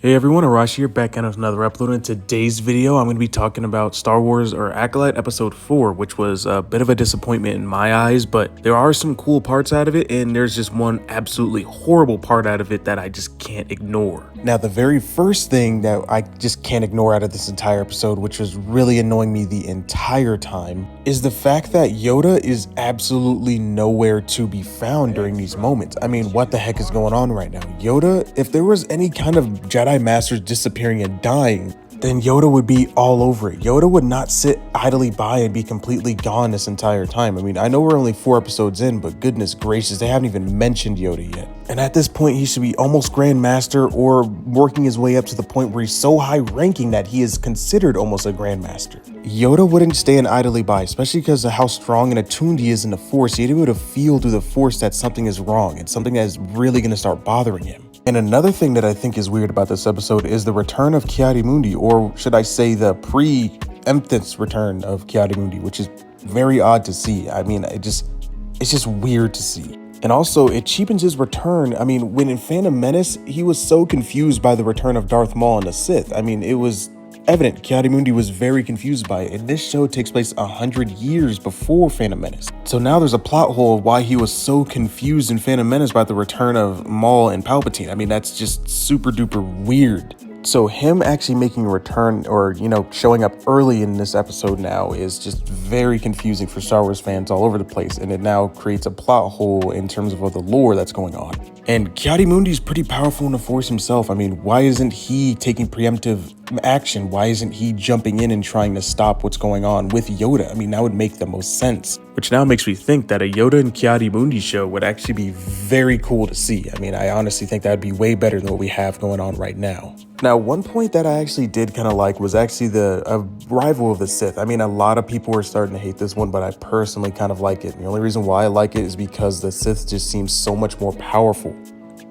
Hey everyone, Arashi here, back on with another upload. In today's video, I'm going to be talking about Star Wars or Acolyte Episode 4, which was a bit of a disappointment in my eyes, but there are some cool parts out of it, and there's just one absolutely horrible part out of it that I just can't ignore. Now, the very first thing that I just can't ignore out of this entire episode, which was really annoying me the entire time, is the fact that Yoda is absolutely nowhere to be found during these moments. I mean, what the heck is going on right now? Yoda, if there was any kind of Jedi Masters disappearing and dying, then Yoda would be all over it. Yoda would not sit idly by and be completely gone this entire time. I mean, I know we're only 4 episodes in, but goodness gracious, they haven't even mentioned Yoda yet. And at this point, he should be almost Grand Master or working his way up to the point where he's so high ranking that he is considered almost a Grand Master. Yoda wouldn't stand idly by, especially because of how strong and attuned he is in the Force. He'd be able to feel through the Force that something is wrong and something that is really going to start bothering him. And another thing that I think is weird about this episode is the return of Ki-Adi-Mundi, or should I say the pre-emphasis return of Ki-Adi-Mundi, which is very odd to see. I mean, it's just weird to see. And also, it cheapens his return. I mean, when in Phantom Menace, he was so confused by the return of Darth Maul and the Sith. I mean, it was evident Ki-Adi-Mundi was very confused by it, and this show takes place 100 years before Phantom Menace. So now there's a plot hole of why he was so confused in Phantom Menace about the return of Maul and Palpatine. I mean, that's just super duper weird. So him actually making a return or, showing up early in this episode now is just very confusing for Star Wars fans all over the place. And it now creates a plot hole in terms of the lore that's going on. And Ki-Adi-Mundi is pretty powerful in the Force himself. I mean, why isn't he taking preemptive action? Why isn't he jumping in and trying to stop what's going on with Yoda? I mean, that would make the most sense. Which now makes me think that a Yoda and Ki-Adi-Mundi show would actually be very cool to see. I mean, I honestly think that would be way better than what we have going on right now. Now, one point that I actually did kind of like was actually the arrival of the Sith. I mean, a lot of people are starting to hate this one, but I personally kind of like it. And the only reason why I like it is because the Sith just seems so much more powerful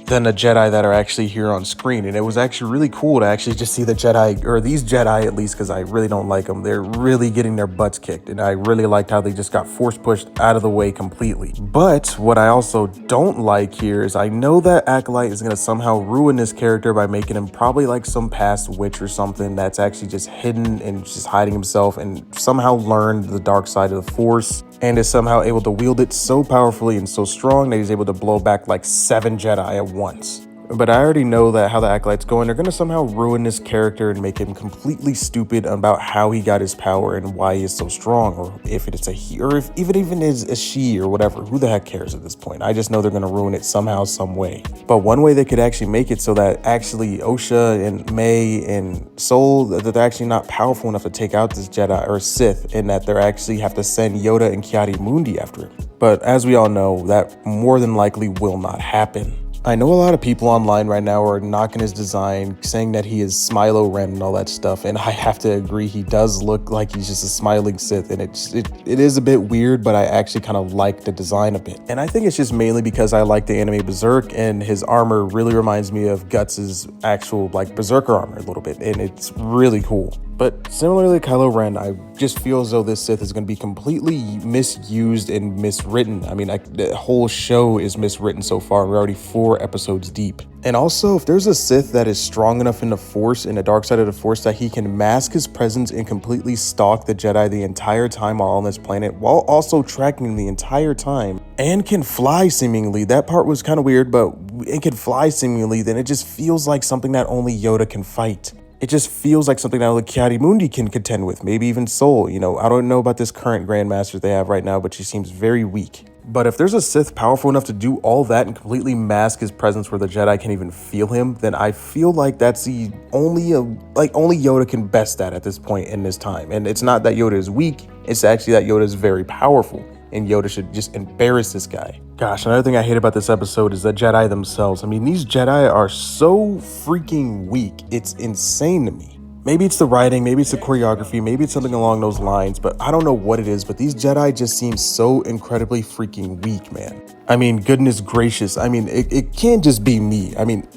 than the Jedi that are actually here on screen. And it was actually really cool to actually just see the Jedi, or these Jedi at least, because I really don't like them. They're really getting their butts kicked, and I really liked how they just got force pushed out of the way completely. But what I also don't like here is I know that Acolyte is going to somehow ruin this character by making him probably like some past witch or something that's actually just hidden and just hiding himself and somehow learned the dark side of the Force and is somehow able to wield it so powerfully and so strong that he's able to blow back like 7 Jedi at once. But I already know that how the Acolyte's going, they're going to somehow ruin this character and make him completely stupid about how he got his power and why he is so strong, or if it's a he, or if even is a she or whatever. Who the heck cares at this point? I just know they're going to ruin it somehow, some way. But one way they could actually make it so that actually Osha and May and Sol, that they're actually not powerful enough to take out this Jedi or Sith, and that they're actually have to send Yoda and Ki-Adi-Mundi after him. But as we all know, that more than likely will not happen. I know a lot of people online right now are knocking his design, saying that he is Smilo Ren and all that stuff, and I have to agree, he does look like he's just a smiling Sith, and it is a bit weird, but I actually kind of like the design a bit. And I think it's just mainly because I like the anime Berserk, and his armor really reminds me of Guts' actual like Berserker armor a little bit, and it's really cool. But similarly to Kylo Ren, I just feel as though this Sith is going to be completely misused and miswritten. I mean, the whole show is miswritten so far, and we're already 4 episodes deep. And also, if there's a Sith that is strong enough in the Force, in the dark side of the Force, that he can mask his presence and completely stalk the Jedi the entire time while on this planet, while also tracking the entire time, and can fly seemingly, that part was kind of weird, but it can fly seemingly, then it just feels like something that only Yoda can fight. It just feels like something that only Ki-Adi-Mundi can contend with, maybe even Sol. I don't know about this current Grandmaster they have right now, but she seems very weak. But if there's a Sith powerful enough to do all that and completely mask his presence where the Jedi can't even feel him, then I feel like that's the only Yoda can best that at this point in this time. And it's not that Yoda is weak, it's actually that Yoda is very powerful, and Yoda should just embarrass this guy. Gosh, another thing I hate about this episode is the Jedi themselves. I mean, these Jedi are so freaking weak. It's insane to me. Maybe it's the writing, maybe it's the choreography, maybe it's something along those lines, but I don't know what it is, but these Jedi just seem so incredibly freaking weak, man. I mean, goodness gracious. I mean, it can't just be me. I mean,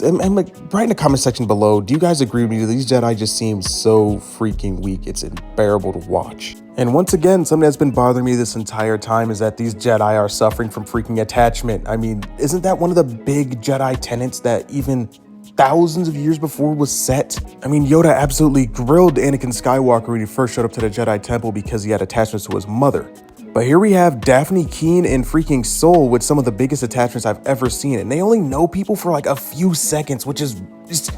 I'm like, write in the comment section below, do you guys agree with me? These Jedi just seem so freaking weak. It's unbearable to watch. And once again, something that's been bothering me this entire time is that these Jedi are suffering from freaking attachment. I mean, isn't that one of the big Jedi tenets that even thousands of years before was set. I mean, Yoda absolutely grilled Anakin Skywalker when he first showed up to the Jedi Temple because he had attachments to his mother. But here we have Daphne Keene and freaking Soul with some of the biggest attachments I've ever seen, and they only know people for like a few seconds, which is just,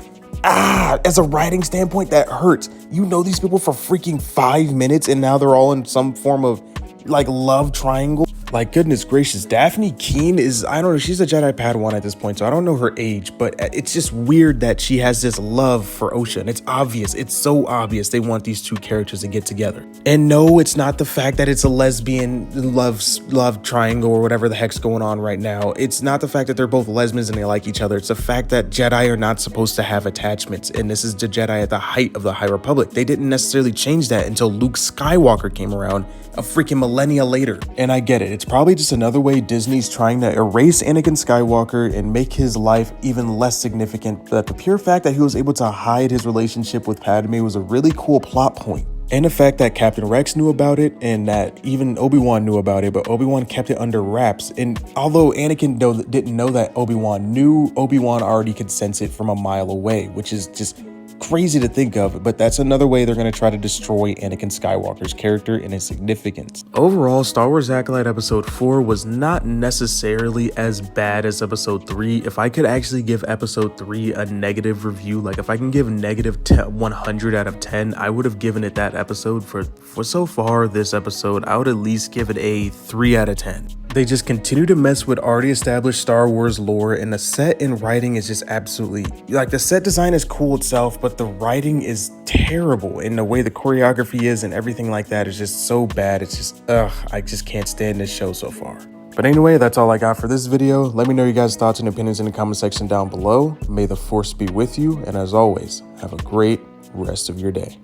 as a writing standpoint, that hurts. You know these people for freaking 5 minutes, and now they're all in some form of like love triangle. Like, goodness gracious, Daphne Keene is, I don't know, she's a Jedi Padawan at this point, so I don't know her age, but it's just weird that she has this love for Osha, and it's obvious, it's so obvious they want these two characters to get together. And no, it's not the fact that it's a lesbian love triangle or whatever the heck's going on right now. It's not the fact that they're both lesbians and they like each other. It's the fact that Jedi are not supposed to have attachments, and this is the Jedi at the height of the High Republic. They didn't necessarily change that until Luke Skywalker came around a freaking millennia later. And I get it, it's probably just another way Disney's trying to erase Anakin Skywalker and make his life even less significant, but the pure fact that he was able to hide his relationship with Padme was a really cool plot point. And the fact that Captain Rex knew about it and that even Obi-Wan knew about it, but Obi-Wan kept it under wraps. And although Anakin didn't know that Obi-Wan knew, Obi-Wan already could sense it from a mile away, which is just crazy to think of, but that's another way they're going to try to destroy Anakin Skywalker's character and his significance. Overall, Star Wars Acolyte Episode 4 was not necessarily as bad as Episode 3. If I could actually give Episode 3 a negative review, like if I can give negative 100 out of 10, I would have given it that episode. For so far this episode, I would at least give it a 3 out of 10. They just continue to mess with already established Star Wars lore, and the set and writing is just absolutely, like, the set design is cool itself, but the writing is terrible, and the way the choreography is and everything like that is just so bad. It's just, I just can't stand this show so far. But anyway, that's all I got for this video. Let me know your guys' thoughts and opinions in the comment section down below. May the Force be with you, and as always, have a great rest of your day.